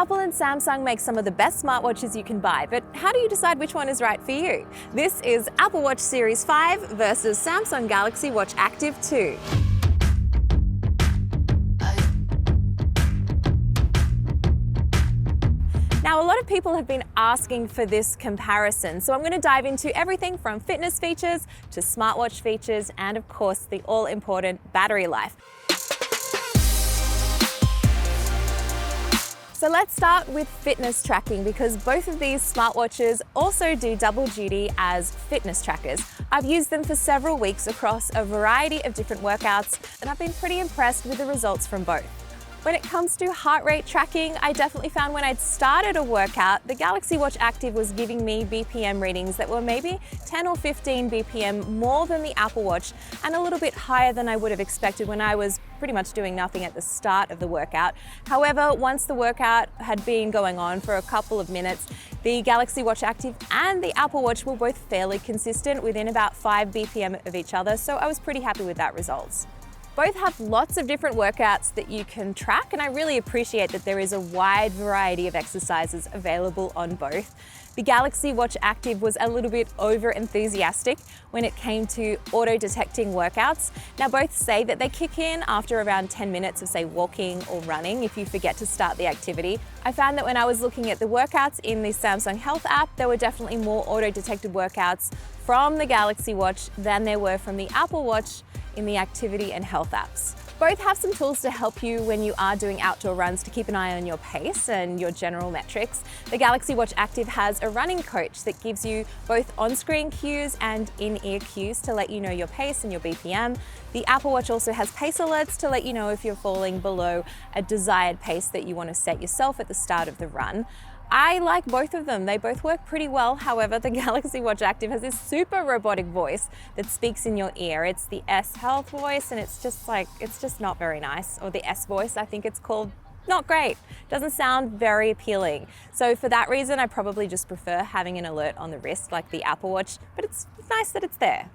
Apple and Samsung make some of the best smartwatches you can buy, but how do you decide which one is right for you? This is Apple Watch Series 5 versus Samsung Galaxy Watch Active 2. Now, a lot of people have been asking for this comparison, so I'm going to dive into everything from fitness features to smartwatch features and, of course, the all-important battery life. So let's start with fitness tracking because both of these smartwatches also do double duty as fitness trackers. I've used them for several weeks across a variety of different workouts and I've been pretty impressed with the results from both. When it comes to heart rate tracking, I definitely found when I'd started a workout, the Galaxy Watch Active was giving me BPM readings that were maybe 10 or 15 BPM more than the Apple Watch and a little bit higher than I would have expected when I was pretty much doing nothing at the start of the workout. However, once the workout had been going on for a couple of minutes, the Galaxy Watch Active and the Apple Watch were both fairly consistent within about 5 BPM of each other, so I was pretty happy with that results. Both have lots of different workouts that you can track, and I really appreciate that there is a wide variety of exercises available on both. The Galaxy Watch Active was a little bit over-enthusiastic when it came to auto-detecting workouts. Now, both say that they kick in after around 10 minutes of, say, walking or running if you forget to start the activity. I found that when I was looking at the workouts in the Samsung Health app, there were definitely more auto-detected workouts from the Galaxy Watch than there were from the Apple Watch in the activity and health apps. Both have some tools to help you when you are doing outdoor runs to keep an eye on your pace and your general metrics. The Galaxy Watch Active has a running coach that gives you both on-screen cues and in-ear cues to let you know your pace and your BPM. The Apple Watch also has pace alerts to let you know if you're falling below a desired pace that you want to set yourself at the start of the run. I like both of them. They both work pretty well. However, the Galaxy Watch Active has this super robotic voice that speaks in your ear. It's the S Health voice and it's just not very nice. Or the S voice, I think it's called. Not great. Doesn't sound very appealing. So for that reason, I probably just prefer having an alert on the wrist like the Apple Watch, but it's nice that it's there.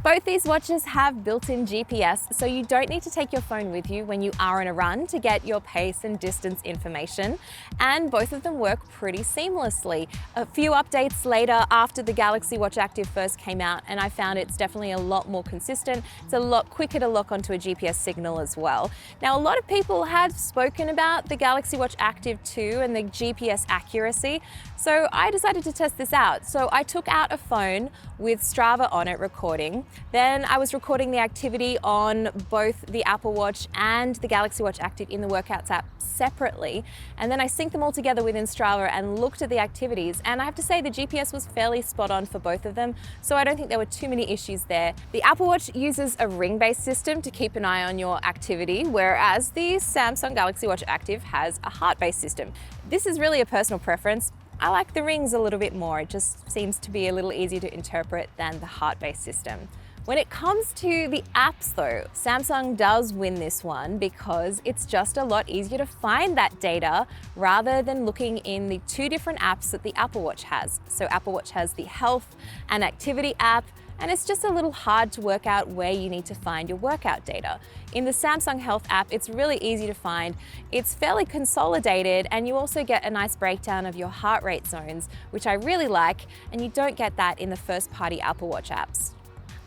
Both these watches have built-in GPS, so you don't need to take your phone with you when you are on a run to get your pace and distance information. And both of them work pretty seamlessly. A few updates later after the Galaxy Watch Active first came out, and I found it's definitely a lot more consistent. It's a lot quicker to lock onto a GPS signal as well. Now, a lot of people have spoken about the Galaxy Watch Active 2 and the GPS accuracy, so I decided to test this out. So I took out a phone with Strava on it recording. Then I was recording the activity on both the Apple Watch and the Galaxy Watch Active in the Workouts app separately. And then I synced them all together within Strava and looked at the activities. And I have to say the GPS was fairly spot on for both of them, so I don't think there were too many issues there. The Apple Watch uses a ring-based system to keep an eye on your activity, whereas the Samsung Galaxy Watch Active has a heart-based system. This is really a personal preference. I like the rings a little bit more. It just seems to be a little easier to interpret than the heart-based system. When it comes to the apps though, Samsung does win this one because it's just a lot easier to find that data rather than looking in the two different apps that the Apple Watch has. So Apple Watch has the Health and Activity app, and it's just a little hard to work out where you need to find your workout data. In the Samsung Health app, it's really easy to find. It's fairly consolidated, and you also get a nice breakdown of your heart rate zones, which I really like, and you don't get that in the first-party Apple Watch apps.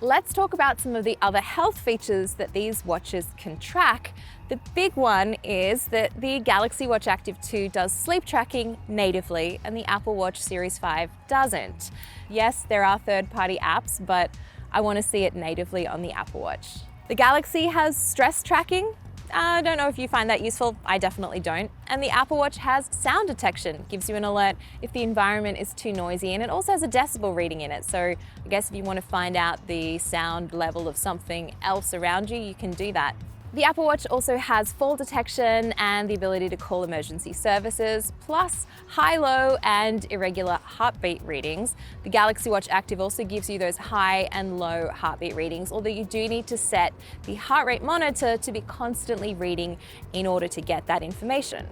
Let's talk about some of the other health features that these watches can track. The big one is that the Galaxy Watch Active 2 does sleep tracking natively and the Apple Watch Series 5 doesn't. Yes, there are third-party apps, but I want to see it natively on the Apple Watch. The Galaxy has stress tracking. I don't know if you find that useful. I definitely don't. And the Apple Watch has sound detection, gives you an alert if the environment is too noisy, and it also has a decibel reading in it. So I guess if you want to find out the sound level of something else around you, you can do that. The Apple Watch also has fall detection and the ability to call emergency services, plus high, low, and irregular heartbeat readings. The Galaxy Watch Active also gives you those high and low heartbeat readings, although you do need to set the heart rate monitor to be constantly reading in order to get that information.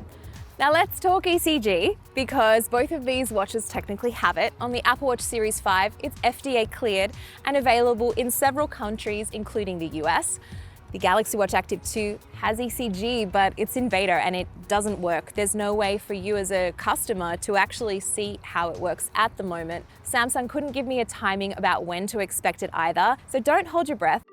Now let's talk ECG, because both of these watches technically have it. On the Apple Watch Series 5, it's FDA cleared and available in several countries, including the US. The Galaxy Watch Active 2 has ECG, but it's in beta and it doesn't work. There's no way for you as a customer to actually see how it works at the moment. Samsung couldn't give me a timing about when to expect it either, so don't hold your breath.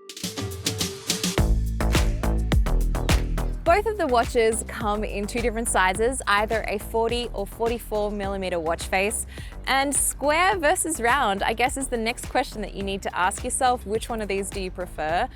Both of the watches come in two different sizes, either a 40 or 44mm watch face. And square versus round, I guess, is the next question that you need to ask yourself. Which one of these do you prefer?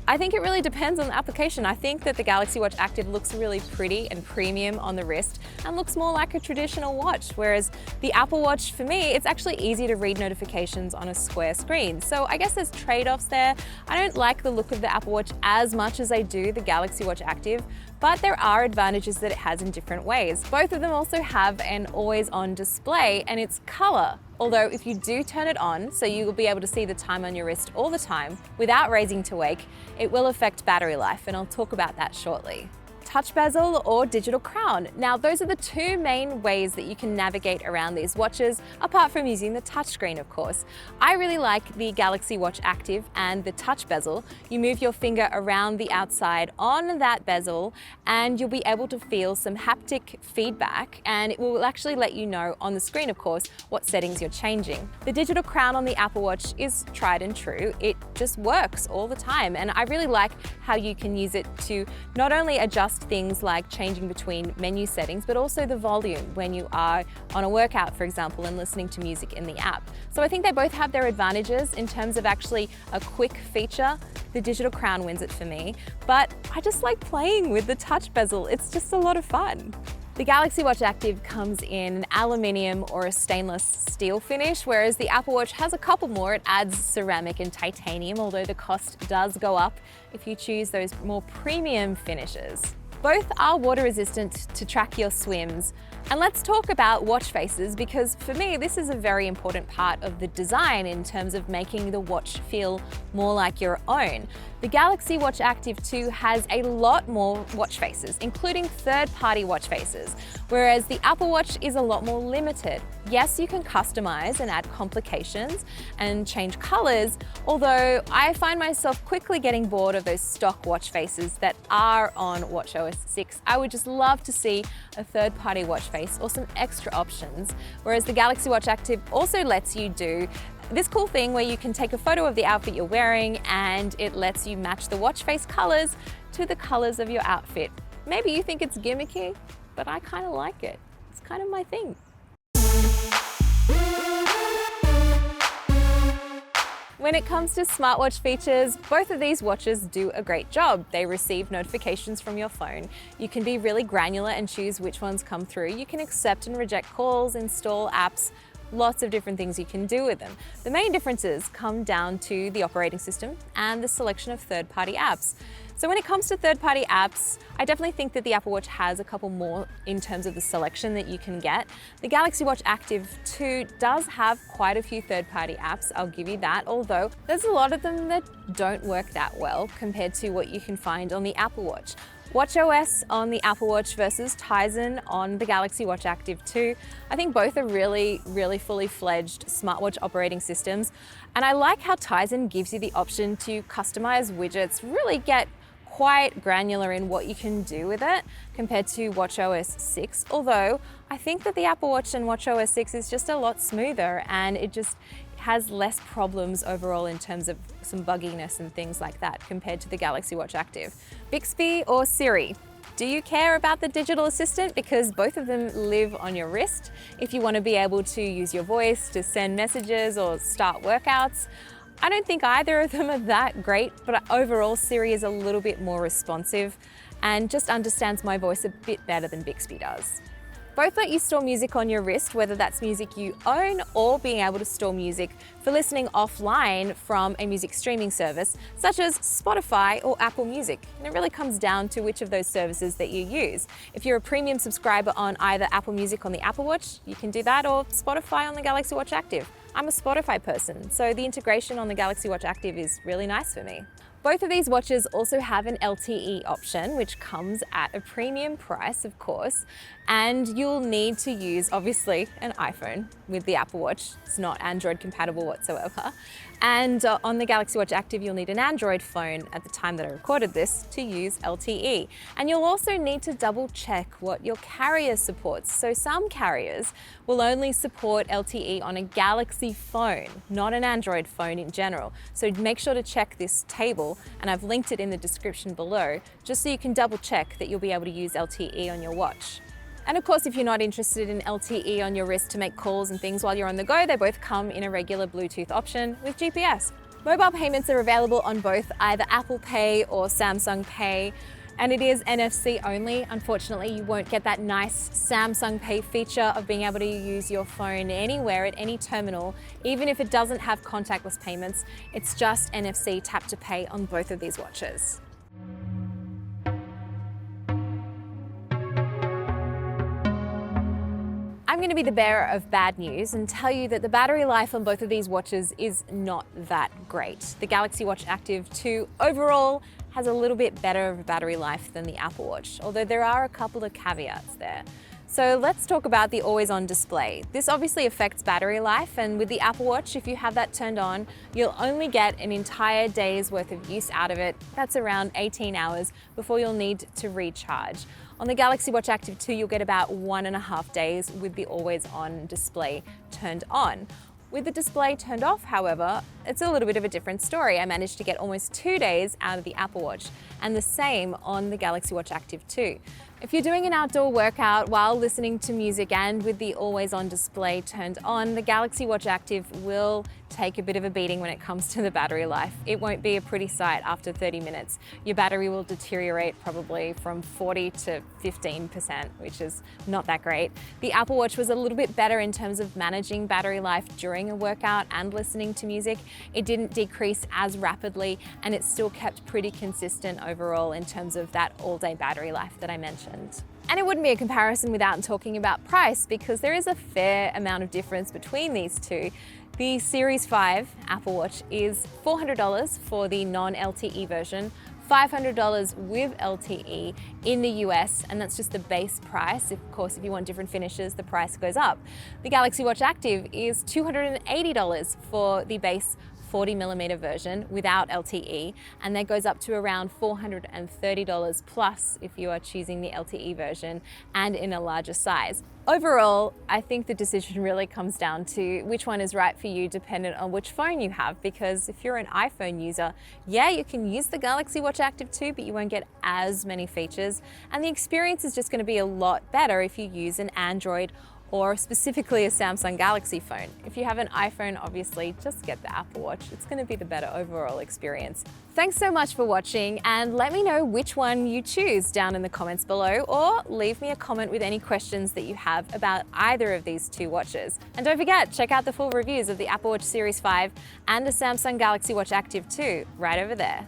I think it really depends on the application. I think that the Galaxy Watch Active looks really pretty and premium on the wrist and looks more like a traditional watch, whereas the Apple Watch, for me, it's actually easy to read notifications on a square screen. So I guess there's trade-offs there. I don't like the look of the Apple Watch as much as I do the Galaxy Watch Active, but there are advantages that it has in different ways. Both of them also have an always-on display and it's color. Although if you do turn it on, so you will be able to see the time on your wrist all the time without raising to wake, it will affect battery life, and I'll talk about that shortly. Touch bezel or digital crown. Now, those are the two main ways that you can navigate around these watches, apart from using the touchscreen, of course. I really like the Galaxy Watch Active and the touch bezel. You move your finger around the outside on that bezel and you'll be able to feel some haptic feedback, and it will actually let you know on the screen, of course, what settings you're changing. The digital crown on the Apple Watch is tried and true. It just works all the time, and I really like how you can use it to not only adjust things like changing between menu settings, but also the volume when you are on a workout, for example, and listening to music in the app. So I think they both have their advantages. In terms of actually a quick feature, the digital crown wins it for me, but I just like playing with the touch bezel. It's just a lot of fun. The Galaxy Watch Active comes in an aluminium or a stainless steel finish, whereas the Apple Watch has a couple more. It adds ceramic and titanium, although the cost does go up if you choose those more premium finishes. Both are water resistant to track your swims. And let's talk about watch faces, because for me, this is a very important part of the design in terms of making the watch feel more like your own. The Galaxy Watch Active 2 has a lot more watch faces, including third-party watch faces, whereas the Apple Watch is a lot more limited. Yes, you can customize and add complications and change colors, although I find myself quickly getting bored of those stock watch faces that are on watchOS 6. I would just love to see a third-party watch face or some extra options, whereas the Galaxy Watch Active also lets you do this cool thing where you can take a photo of the outfit you're wearing and it lets you match the watch face colors to the colors of your outfit. Maybe you think it's gimmicky, but I kind of like it. It's kind of my thing. When it comes to smartwatch features, both of these watches do a great job. They receive notifications from your phone. You can be really granular and choose which ones come through. You can accept and reject calls, install apps, lots of different things you can do with them. The main differences come down to the operating system and the selection of third-party apps. So when it comes to third-party apps, I definitely think that the Apple Watch has a couple more in terms of the selection that you can get. The Galaxy Watch Active 2 does have quite a few third-party apps, I'll give you that, although there's a lot of them that don't work that well compared to what you can find on the Apple Watch. watchOS on the Apple Watch versus Tizen on the Galaxy Watch Active 2. I think both are really fully fledged smartwatch operating systems. And I like how Tizen gives you the option to customize widgets, really get quite granular in what you can do with it compared to watchOS 6. Although I think that the Apple Watch and watchOS 6 is just a lot smoother and it just has less problems overall in terms of some bugginess and things like that compared to the Galaxy Watch Active. Bixby or Siri? Do you care about the digital assistant? Because both of them live on your wrist. If you want to be able to use your voice to send messages or start workouts, I don't think either of them are that great, but overall Siri is a little bit more responsive and just understands my voice a bit better than Bixby does. Both let you store music on your wrist, whether that's music you own or being able to store music for listening offline from a music streaming service, such as Spotify or Apple Music. And it really comes down to which of those services that you use. If you're a premium subscriber on either Apple Music on the Apple Watch, you can do that, or Spotify on the Galaxy Watch Active. I'm a Spotify person, so the integration on the Galaxy Watch Active is really nice for me. Both of these watches also have an LTE option, which comes at a premium price, of course, and you'll need to use, obviously, an iPhone with the Apple Watch. It's not Android compatible whatsoever. And on the Galaxy Watch Active, you'll need an Android phone at the time that I recorded this to use LTE. And you'll also need to double check what your carrier supports. So some carriers will only support LTE on a Galaxy phone, not an Android phone in general. So make sure to check this table, and I've linked it in the description below, just so you can double check that you'll be able to use LTE on your watch. And of course, if you're not interested in LTE on your wrist to make calls and things while you're on the go, they both come in a regular Bluetooth option with GPS. Mobile payments are available on both either Apple Pay or Samsung Pay, and it is NFC only. Unfortunately, you won't get that nice Samsung Pay feature of being able to use your phone anywhere at any terminal, even if it doesn't have contactless payments. It's just NFC tap to pay on both of these watches. I'm going to be the bearer of bad news and tell you that the battery life on both of these watches is not that great. The Galaxy Watch Active 2 overall has a little bit better of a battery life than the Apple Watch, although there are a couple of caveats there. So let's talk about the always-on display. This obviously affects battery life, and with the Apple Watch, if you have that turned on, you'll only get an entire day's worth of use out of it. That's around 18 hours before you'll need to recharge. On the Galaxy Watch Active 2, you'll get about 1.5 days with the always-on display turned on. With the display turned off, however, it's a little bit of a different story. I managed to get almost 2 days out of the Apple Watch, and the same on the Galaxy Watch Active 2. If you're doing an outdoor workout while listening to music and with the always-on display turned on, the Galaxy Watch Active will take a bit of a beating when it comes to the battery life. It won't be a pretty sight after 30 minutes. Your battery will deteriorate probably from 40 to 15%, which is not that great. The Apple Watch was a little bit better in terms of managing battery life during a workout and listening to music. It didn't decrease as rapidly, and it still kept pretty consistent overall in terms of that all-day battery life that I mentioned. And it wouldn't be a comparison without talking about price, because there is a fair amount of difference between these two. The Series 5 Apple Watch is $400 for the non-LTE version, $500 with LTE in the US, and that's just the base price. Of course, if you want different finishes, the price goes up. The Galaxy Watch Active is $280 for the base 40mm version without LTE, and that goes up to around $430 plus if you are choosing the LTE version and in a larger size. Overall, I think the decision really comes down to which one is right for you dependent on which phone you have, because if you're an iPhone user, yeah, you can use the Galaxy Watch Active 2, but you won't get as many features, and the experience is just going to be a lot better if you use an Android or specifically a Samsung Galaxy phone. If you have an iPhone, obviously, just get the Apple Watch. It's going to be the better overall experience. Thanks so much for watching, and let me know which one you choose down in the comments below, or leave me a comment with any questions that you have about either of these two watches. And don't forget, check out the full reviews of the Apple Watch Series 5 and the Samsung Galaxy Watch Active 2 right over there.